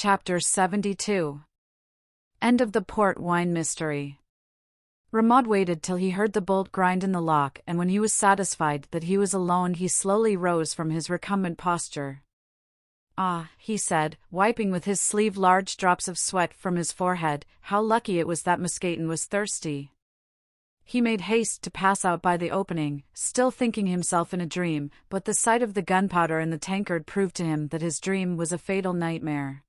Chapter 72. End of the port wine mystery. Ramad waited till he heard the bolt grind in the lock, and when he was satisfied that he was alone, he slowly rose from his recumbent posture. "Ah," he said, wiping with his sleeve large drops of sweat from his forehead, "how lucky it was that Mousqueton was thirsty." He made haste to pass out by the opening, still thinking himself in a dream, but the sight of the gunpowder in the tankard proved to him that his dream was a fatal nightmare.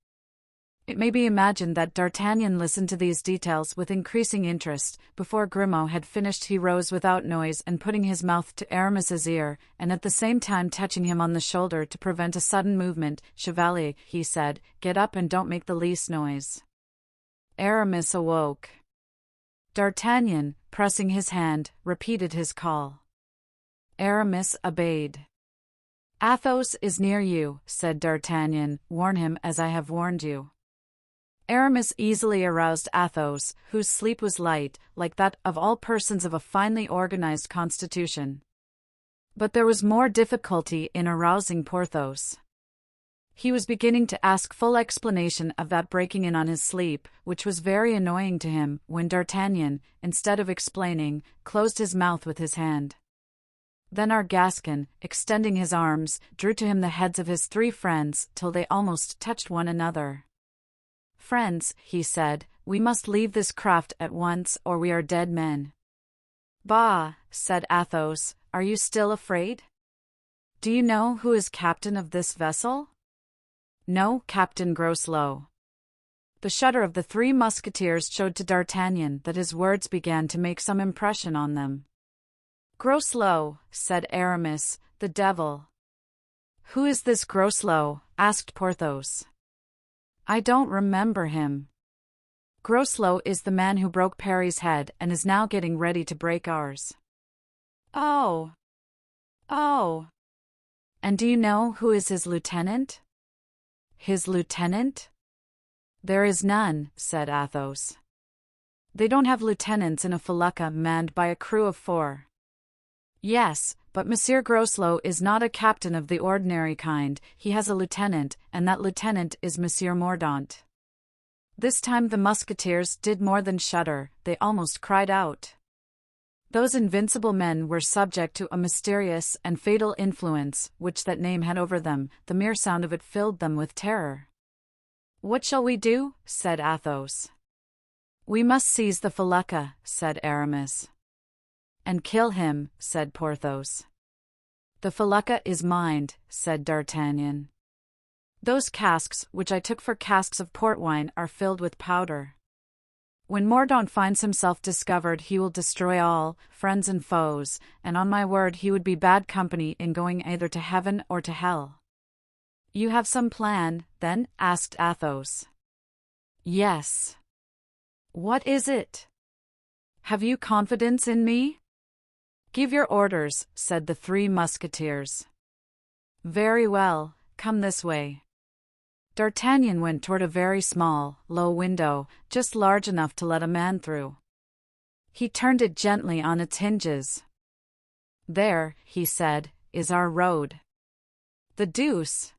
It may be imagined that D'Artagnan listened to these details with increasing interest. Before Grimaud had finished, he rose without noise and putting his mouth to Aramis's ear, and at the same time touching him on the shoulder to prevent a sudden movement. "Chevalier," he said, "get up and don't make the least noise." Aramis awoke. D'Artagnan, pressing his hand, repeated his call. Aramis obeyed. "Athos is near you," said D'Artagnan. "Warn him as I have warned you." Aramis easily aroused Athos, whose sleep was light, like that of all persons of a finely organized constitution. But there was more difficulty in arousing Porthos. He was beginning to ask full explanation of that breaking in on his sleep, which was very annoying to him, when D'Artagnan, instead of explaining, closed his mouth with his hand. Then our Gascon, extending his arms, drew to him the heads of his three friends till they almost touched one another. "Friends," he said, "we must leave this craft at once, or we are dead men." "Bah," said Athos, "are you still afraid? Do you know who is captain of this vessel?" "No, Captain Groslow." The shudder of the three musketeers showed to D'Artagnan that his words began to make some impression on them. "Groslow," said Aramis, "the devil." "Who is this Groslow?" asked Porthos. "I don't remember him." "Groslow is the man who broke Parry's head and is now getting ready to break ours." Oh. And do you know who is his lieutenant?" "His lieutenant? There is none," said Athos. "They don't have lieutenants in a felucca manned by a crew of 4. "Yes, but Monsieur Groslow is not a captain of the ordinary kind. He has a lieutenant, and that lieutenant is Monsieur Mordaunt." This time the musketeers did more than shudder, they almost cried out. Those invincible men were subject to a mysterious and fatal influence, which that name had over them. The mere sound of it filled them with terror. "What shall we do?" said Athos. "We must seize the felucca," said Aramis. "And kill him," said Porthos. "The felucca is mine," said D'Artagnan. "Those casks, which I took for casks of port wine, are filled with powder. When Mordaunt finds himself discovered, he will destroy all, friends and foes, and on my word he would be bad company in going either to heaven or to hell." "You have some plan, then?" asked Athos. "Yes." "What is it?" "Have you confidence in me?" "Give your orders," said the three musketeers. "Very well, come this way." D'Artagnan went toward a very small, low window, just large enough to let a man through. He turned it gently on its hinges. "There," he said, "is our road." "The deuce!"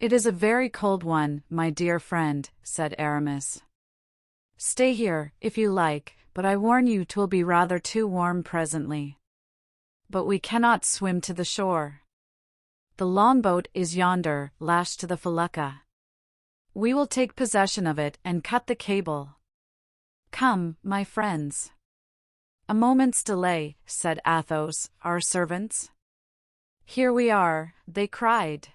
"It is a very cold one, my dear friend," said Aramis. "Stay here, if you like, but I warn you 'twill be rather too warm presently." "But we cannot swim to the shore." "The longboat is yonder, lashed to the felucca. We will take possession of it and cut the cable. Come, my friends." "A moment's delay," said Athos. "Our servants?" "Here we are," they cried.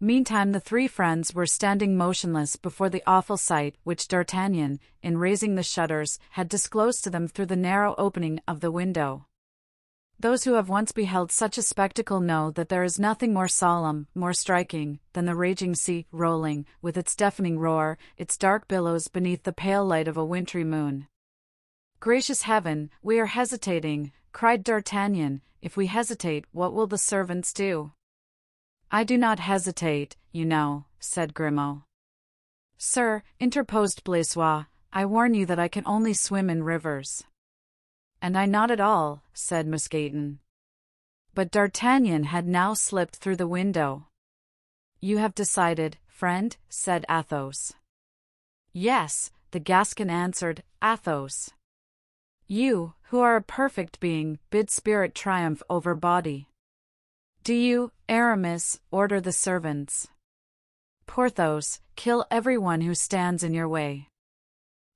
Meantime the three friends were standing motionless before the awful sight which D'Artagnan, in raising the shutters, had disclosed to them through the narrow opening of the window. Those who have once beheld such a spectacle know that there is nothing more solemn, more striking, than the raging sea, rolling, with its deafening roar, its dark billows beneath the pale light of a wintry moon. "Gracious heaven, we are hesitating," cried D'Artagnan. "If we hesitate, what will the servants do?" "I do not hesitate, you know," said Grimaud. "Sir," interposed Blaisois, "I warn you that I can only swim in rivers." "And I not at all," said Mousqueton. But D'Artagnan had now slipped through the window. "You have decided, friend?" said Athos. "Yes," the Gascon answered, "Athos. You, who are a perfect being, bid spirit triumph over body. Do you, Aramis, order the servants. Porthos, kill everyone who stands in your way."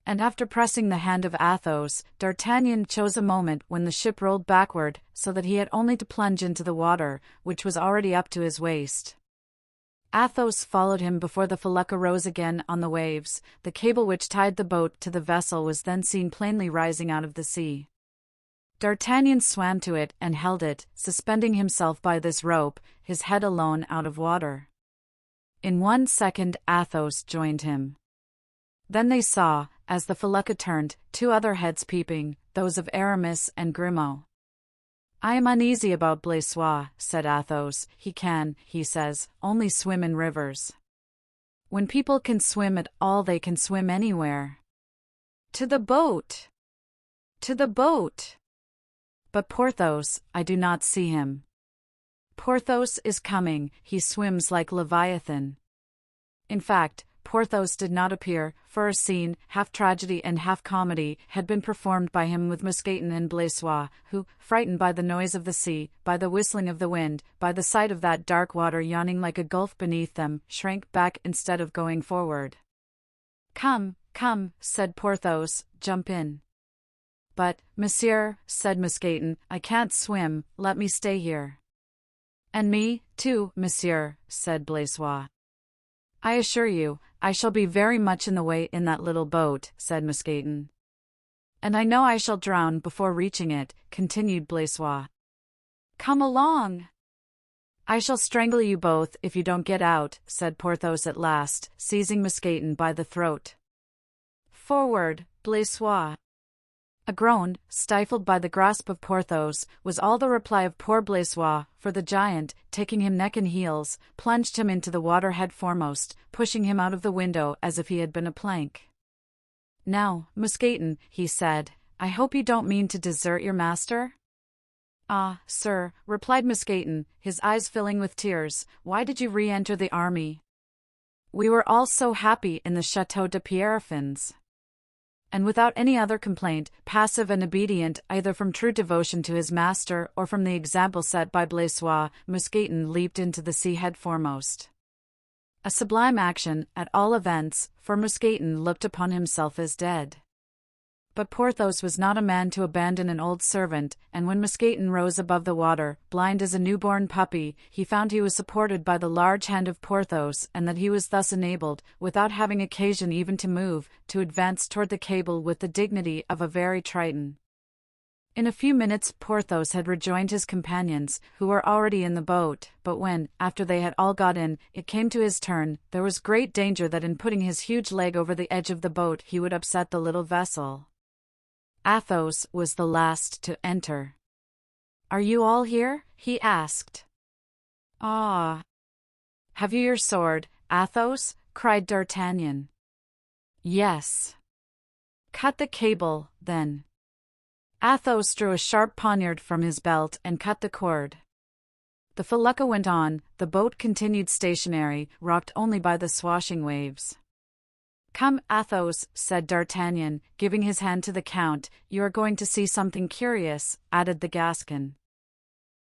And after pressing the hand of Athos, D'Artagnan chose a moment when the ship rolled backward, so that he had only to plunge into the water, which was already up to his waist. Athos followed him before the felucca rose again on the waves. The cable which tied the boat to the vessel was then seen plainly rising out of the sea. D'Artagnan swam to it and held it, suspending himself by this rope, his head alone out of water. In 1 second Athos joined him. Then they saw, as the felucca turned, 2 other heads peeping, those of Aramis and Grimaud. "I am uneasy about Blaisois," said Athos. "He can, he says, only swim in rivers. When people can swim at all, they can swim anywhere. To the boat! To the boat! But Porthos, I do not see him. Porthos is coming, he swims like Leviathan." In fact, Porthos did not appear, for a scene, half tragedy and half comedy, had been performed by him with Mousqueton and Blaisois, who, frightened by the noise of the sea, by the whistling of the wind, by the sight of that dark water yawning like a gulf beneath them, shrank back instead of going forward. "Come, come," said Porthos, "jump in." "But, monsieur," said Mousqueton, "I can't swim, let me stay here." "And me, too, monsieur," said Blaisois. "I assure you, I shall be very much in the way in that little boat," said Mousqueton. "And I know I shall drown before reaching it," continued Blaisois. "Come along." "I shall strangle you both if you don't get out," said Porthos at last, seizing Mousqueton by the throat. "Forward, Blaisois." A groan, stifled by the grasp of Porthos, was all the reply of poor Blaisois, for the giant, taking him neck and heels, plunged him into the water head foremost, pushing him out of the window as if he had been a plank. "Now, Mousqueton," he said, "I hope you don't mean to desert your master?" "Ah, sir," replied Mousqueton, his eyes filling with tears, "why did you re-enter the army? We were all so happy in the Château de Pierrefonds." And without any other complaint, passive and obedient either from true devotion to his master or from the example set by Blaisois, Mousqueton leaped into the sea head foremost. A sublime action, at all events, for Mousqueton looked upon himself as dead. But Porthos was not a man to abandon an old servant, and when Mousqueton rose above the water, blind as a newborn puppy, he found he was supported by the large hand of Porthos, and that he was thus enabled, without having occasion even to move, to advance toward the cable with the dignity of a very Triton. In a few minutes Porthos had rejoined his companions, who were already in the boat, but when, after they had all got in, it came to his turn, there was great danger that in putting his huge leg over the edge of the boat he would upset the little vessel. Athos was the last to enter. "Are you all here?" he asked. "Ah! Have you your sword, Athos?" cried D'Artagnan. "Yes." "Cut the cable, then." Athos drew a sharp poniard from his belt and cut the cord. The felucca went on, the boat continued stationary, rocked only by the swashing waves. "Come, Athos," said D'Artagnan, giving his hand to the Count, "you are going to see something curious," added the Gascon.